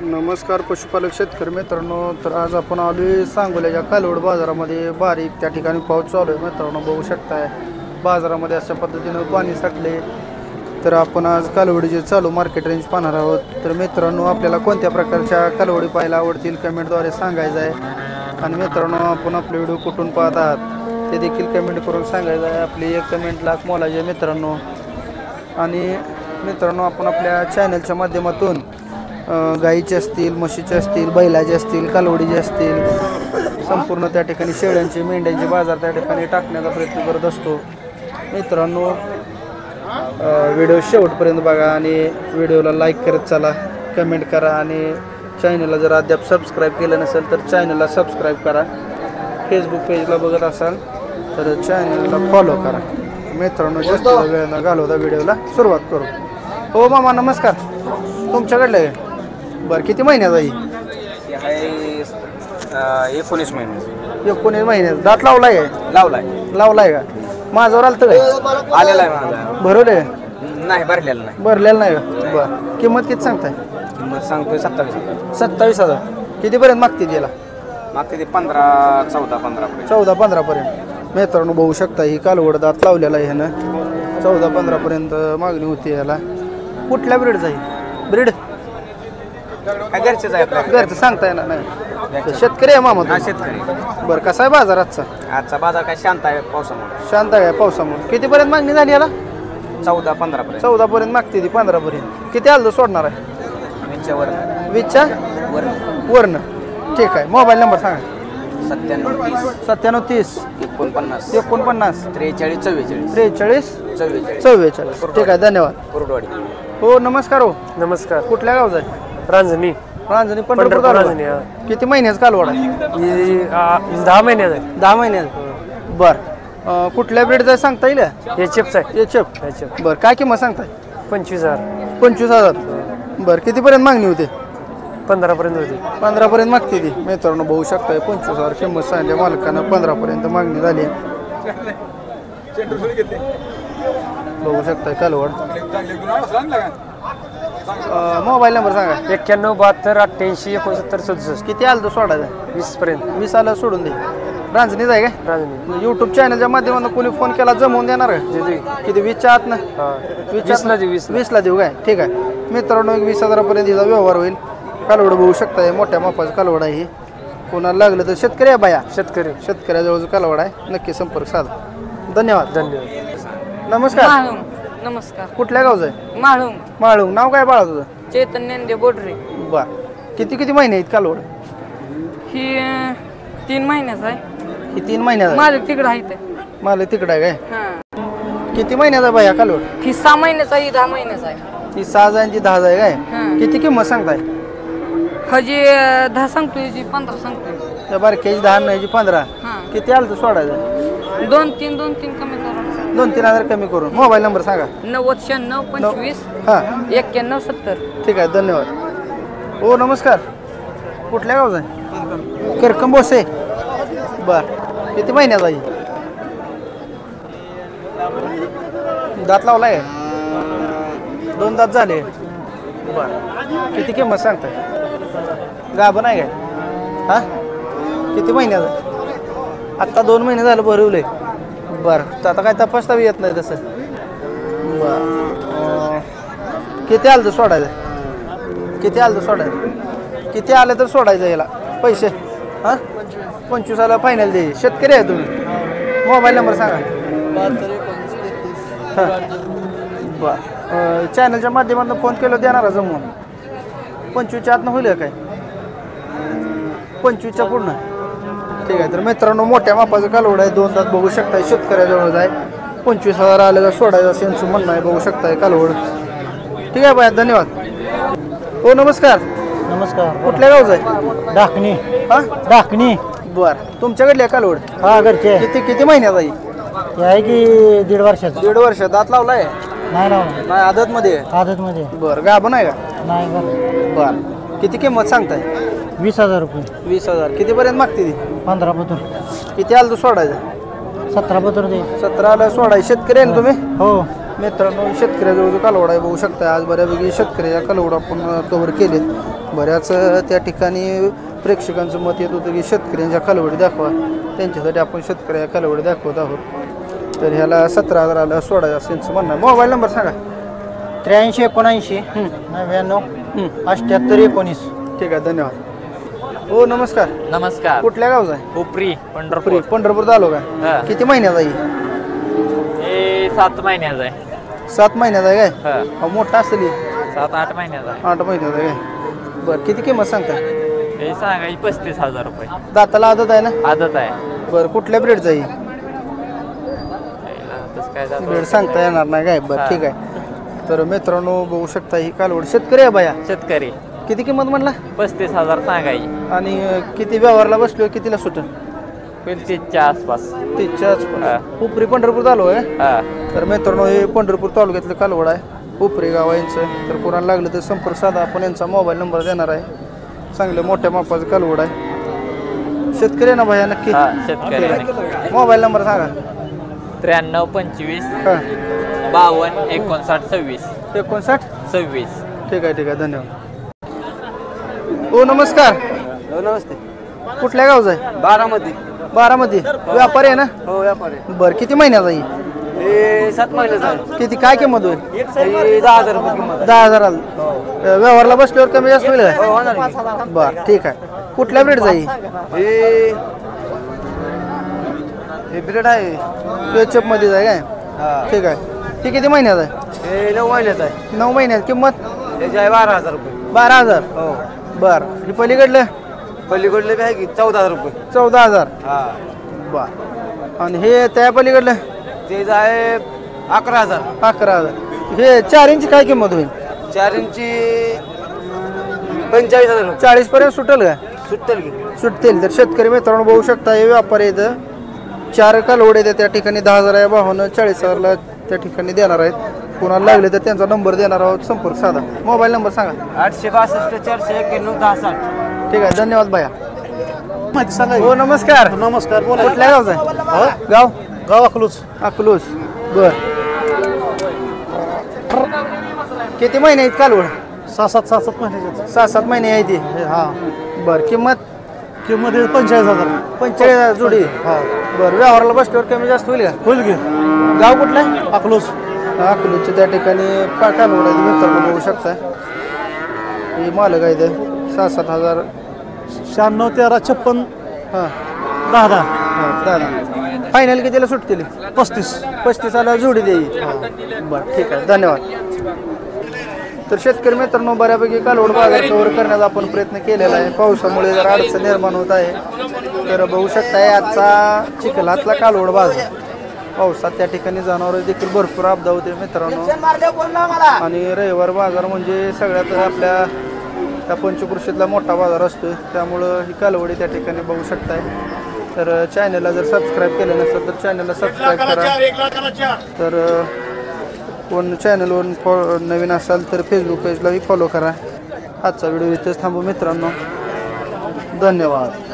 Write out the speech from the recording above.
नमस्कार पशुपालक शेतकरी मित्रांनो, तर आज आपण आलोय सांगोल्याच्या कालवड बाजारामध्ये. बारीक त्या ठिकाणी पाऊस चालू आहे मित्रांनो, बघू शकताय बाजारामध्ये अशा पद्धतीनं पाणी साठले. तर आपण आज कालवडीचे चालू मार्केट रेंज पाहणार आहोत. तर मित्रांनो, आपल्याला कोणत्या प्रकारच्या कालवडी पाहायला आवडतील कमेंटद्वारे सांगायचं आहे. आणि मित्रांनो, आपण आपले व्हिडिओ कुठून पाहत आहात ते देखील कमेंट करून सांगायचं आहे. आपली एक कमेंट लाख मोलाची आहे मित्रांनो. आणि मित्रांनो, आपण आपल्या चॅनलच्या माध्यमातून गाईचे असतील, म्हशीचे असतील, बैलाचे असतील, कालवडीचे असतील, संपूर्ण त्या ठिकाणी शेळ्यांचे, मेंढ्यांचे बाजार त्या ठिकाणी टाकण्याचा प्रयत्न करत असतो. मित्रांनो, व्हिडिओ शेवटपर्यंत बघा आणि व्हिडिओला लाईक करत चला, कमेंट करा आणि चॅनलला जर अद्याप सबस्क्राईब केलं नसेल तर चॅनलला सबस्क्राईब करा. फेसबुक पेजला बघत असाल तर चॅनलला फॉलो करा. मित्रांनो, जास्त वेळ न घालवता व्हिडिओला सुरुवात करू. हो मामा, नमस्कार. तुमच्याकडलं आहे? बरं, किती महिन्याचा आहे? 19 महिने. 19 महिन्याचा. दात लावलाय काय? लावलाय का? माझ्यावर आलं काय? आलेला आहे माझा. भरवले नाही, भरलेला नाही. भरलेलं नाही का? बरं, किंमत किती सांगताय? किंमत सांगतोय 27,000. कितीपर्यंत मागते त्याला? मागते ते 15, 14, 15 पर्यंत. 14-15 पर्यंत. मित्रांनो, बघू शकता ही कालवड दात लावलेला आहे ह्यानं. 14-15 पर्यंत मागणी होती याला. कुठल्या ब्रीडचा आहे? ब्रीड घरचेच आहे आपल्या. घरचं सांगता येणार नाही. शेतकरी आहे मामा हा, तू? शेतकरी. बरं, कसा आहे बाजार आजचा? आजचा बाजार काय शांत आहे पावसामुळे. शांत आहे पावसामुळे. कितीपर्यंत मागणी झाली याला? 14-15 पर्यंत. 14 पर्यंत मागते ती, 15 पर्यंत. किती आलं सोडणार आहे? 20च्या वीसच्या वरनं. ठीक आहे. मोबाईल नंबर सांगा. 97 30 49 49 43 44 43 44 44. ठीक आहे, धन्यवाद. कुरडवाडी. हो, नमस्कार. हो, नमस्कार. कुठल्या गावचा आहे? रांजणी. रांजणी, पंढरपूर. रांजणी. किती महिन्याचा कालवड आहे? 10 महिन्याचा आहे. 10 महिन्याचा. बरं, कुठल्या ब्रीडचा आहे सांगता येईल? एचएफचा आहे. एचएफ. बरं, काय किंमत सांगताय? 25,000. 25,000. बरं, कितीपर्यंत मागणी होते? 15 पर्यंत होती. 15 पर्यंत मागते ती. मित्रांनो, बघू शकताय 25,000 किंमत सांगितली मालकानं. 15 पर्यंत मागणी झाली. बघू शकताय कालवड. मोबाईल नंबर सांगा. 91 72 88 69 67. किती आलं तर सोडायचं? 20 पर्यंत. 20 आलं सोडून दे. रांजणीच आहे काय? रांजणी. यूट्यूब चॅनलच्या माध्यमातून कोणी फोन केला जमवून देणार का? किती? 20च्या आत ना? 20ला देऊ. 20ला देऊ काय? ठीक आहे. मित्रांनो, 20,000 पर्यंत हिचा व्यवहार होईल. कालवड बघू शकताय, मोठ्या मापाचं कालवड आहे ही. कोणाला लागलं तर शेतकरी आहे बाया, शेतकऱ्याजवळचं कालवड आहे. नक्की संपर्क साधा. धन्यवाद. नमस्कार. नमस्कार. कुठल्या गावचं आहे? माळुंग. माळुंग. नाव काय बाळा तुझं? चैतन्य बोडरे. बर, किती महिने आहेत कालवड? ही 3 महिन्याचा आहे. ही 3 महिन्याचा? माझं तिकडं आहे ते. मला तिकडं आहे काय? हा. किती महिन्याचा बाया कालवड? ही 6 महिन्याचा आहे, 10 महिन्याचा आहे. ती 6 आणि ती 10 आहे काय? हा. किती किंमत सांगताय? हजी 10 सांगतोय, जी 15 सांगतोय. त्या बारक्याची 10 नाही 15. हा. किती आलं तर सोडायचं? 2-3 कमी करून. 2-3 हजार कमी करून. मोबाईल नंबर सांगा. 90 96 25 हां, 91 70. ठीक आहे, धन्यवाद. हो, नमस्कार. कुठल्या गावचा आहे? करकम बोसे. बर, किती महिन्याचा आहे? दात लावलाय? 2 दात झाले. बर, किती किंमत सांगताय? गाभण आहे काय? हा, किती महिन्याचा? आत्ता 2 महिने झालं भरवले. बरं, तर आता काय तपासता येत नाही तसं. बरं, किती आलं तर सोडायचं? किती आलं तर सोडायचं याला पैसे? हां, 25,000 फायनल दे. शेतकरी आहे तुम्ही? मोबाईल नंबर सांगा. 72 हां, बरं. चॅनलच्या माध्यमातून फोन केलं देणार जमून? 25च्या आतनं होईल काय? 25च्या पूर्ण. ठीक आहे. तर मित्रांनो, मोठ्या मापाचं कालवड आहे. 2 दात बघू शकताय. शेतकऱ्याजवळ आहे. 25,000 आलं का सोडायचं असं यांचं म्हणणं आहे. बघू शकताय कालवड. ठीक आहे बाया, धन्यवाद. हो, नमस्कार. कुठल्या गावचं आहे? डाकणी. हा, डाकणी. बरं, तुमच्याकडली कालवड? हा, घरचे. किती महिन्याचा आहे? आहे की 1.5 वर्षाचं. 1.5 वर्ष. दात लावलाय? नाही, आदत मध्ये? आदतमध्ये. बरं, गाभण आहे का? नाही. बरं, किती किंमत सांगताय? 20,000 रुपये. 20,000. कितीपर्यंत मागते ती? 15 पत्र. किती आलं तर सोडायचं? 17 पत्र दे. 17ला सोडायचं. शेतकरी आहे ना तुम्ही? हो. मित्रांनो शेतकऱ्याजवळ जो कालवड आहे बघू शकता. आज बऱ्यापैकी शेतकऱ्याच्या कालवड आपण कव्हर केलेत. बऱ्याच त्या ठिकाणी प्रेक्षकांचं मत येत होतं की शेतकऱ्यांच्या कालवडी दाखवा. त्यांच्यासाठी आपण शेतकऱ्या कालवडी दाखवत आहोत. तर ह्याला 17,000 सोडायचं असं त्यांचं म्हणणं आहे. मोबाईल नंबर सांगा. 83 79 99 78 19. ठीक आहे, धन्यवाद. हो नमस्कार. नमस्कार. कुठल्या गावचा आहे? उपरी पंढरपूर. पंढरपूर तालुका. हा. किती महिन्याचा आहे? हे 7 महिन्याचं आहे. 7 महिन्याचा आहे काय? हा. अहो, मोठा असेल हे. 7-8 महिन्याचं आहे. 8 महिन्याचा आहे काय? बरं, किती किंमत सांगता? हे सांगायची 35,000 रुपये. दाताला आदत आहे ना? आदत आहे. बरं, कुठल्या ब्रेडचा आहे? तसं काय जातं. ब्रेड सांगता येणार नाही काय? बरं हा. ठीक आहे. तर मित्रांनो बघू शकता ही कालवड शेतकरी आहे बाया. शेतकरी. किती किंमत म्हणला? 35,000 सांगायची. आणि किती व्यवहारला बसलो कितीला सुटेल? 35च्या आसपास. तिच्याच हा. उपरी पंढरपूर तालुका आहे. हा. तर मित्रांनो हे पंढरपूर तालुक्यातलं कालवड आहे. उपरी गाव आहे यांचं. तर कोणाला लागलं तर संपर्क साधा. आपण यांचा मोबाईल नंबर देणार आहे. चांगलं मोठ्या मापाचं कालवड आहे. शेतकरी आहे ना भैया नक्की? हा, शेतकरी आहे. मोबाईल नंबर सांगा. 93 25 हां 52 59 26. 59. 26. ठीक आहे, ठीक आहे, धन्यवाद. हो नमस्कार. नमस्ते. कुठल्या गावचा आहे? बारामती. बारामती. व्यापारी आहे ना? हो व्यापारी. बरं, किती महिन्याचा आहे? हे 7 महिन्याचं आहे. किती काय किंमत होईल? हे 10,000 रुपये किंमत आहे. 10,000. व्यवहारला बसल्यावर कमी जास्त होईल हो, का? होणार की. बरं ठीक आहे. कुठल्या ब्रेड जाईल? हे ब्रेड आहे. पेचअप मध्ये जाय काय? हा. ठीक आहे. ती किती महिन्यात आहे? हे 9 महिन्याचं आहे. 9 महिन्यात. किंमत? त्याची आहे 12,000 रुपये. 12,000. हो. बरं, हे पलीकडलं? पलीकडले काय की 14,000 रुपये. 14,000. हा. बरं. आणि हे त्या पलीकडलं? ते आहे 11,000. 11,000. हे 4 इंची काय किंमत होईल? 4 इंची 45,000 रुपये. 40 पर्यंत सुटेल का? सुट्टेल की. सुटतील. तर शेतकरी मित्रांनो बघू शकता हे व्यापारी इथं 4 कालवड येते त्या ठिकाणी 10,000 या भावानं 40,000ला त्या ठिकाणी देणार आहेत. कोणाला लागले तर त्यांचा नंबर देणार आहोत. संपर्क साधा. मोबाईल नंबर सांगा. 862 491 1060. ठीक आहे, धन्यवाद भैया. माहिती सांगा. हो नमस्कार. नमस्कार. बोला. कुठल्या गावचा आहे? गाव? गाव अकलूज. अकलूस. बर, किती महिने आहेत कालवड? 6-7 महिन्याचे. 6-7 महिने आहे ती. हा. बर, किंमत? किंमत 45,000. 45,000 जोडी. हा. बर, व्यवहाराला बसल्यावर कमी जास्त होईल का? होईल की. गाव कुठलं आहे? अकलूज. अकलूजच्या त्या ठिकाणी कालवड आहे मित्रांनो बघू शकता. ही मालक आहे ते 6-7 हजार. 96 13 56 हां 10 10 दादा फायनल कितीला सुटतील? 35,000 जोडी देईल. बरं ठीक आहे, धन्यवाद. तर शेतकरी मित्रांनो बऱ्यापैकी कालवड बाजार कव्हर करण्याचा आपण प्रयत्न केलेला आहे. पावसामुळे जर अडचण निर्माण होत आहे. तर बघू शकताय आजचा चिखलातला कालवड बाजार. पावसात त्या ठिकाणी जनावर देखील भरपूर अपदा होते मित्रांनो. आणि रविवार बाजार म्हणजे सगळ्यात आपल्या त्या पंचकृषीतला मोठा बाजार असतो. त्यामुळं ही कालवडी त्या ठिकाणी बघू शकताय. तर चॅनलला जर सबस्क्राईब केलं नसेल तर चॅनलला सबस्क्राईब करा. तर कोण चॅनलवर नवीन असाल तर फेसबुक पेजलाही फॉलो करा. आजचा व्हिडिओ इथेच थांबू मित्रांनो. धन्यवाद.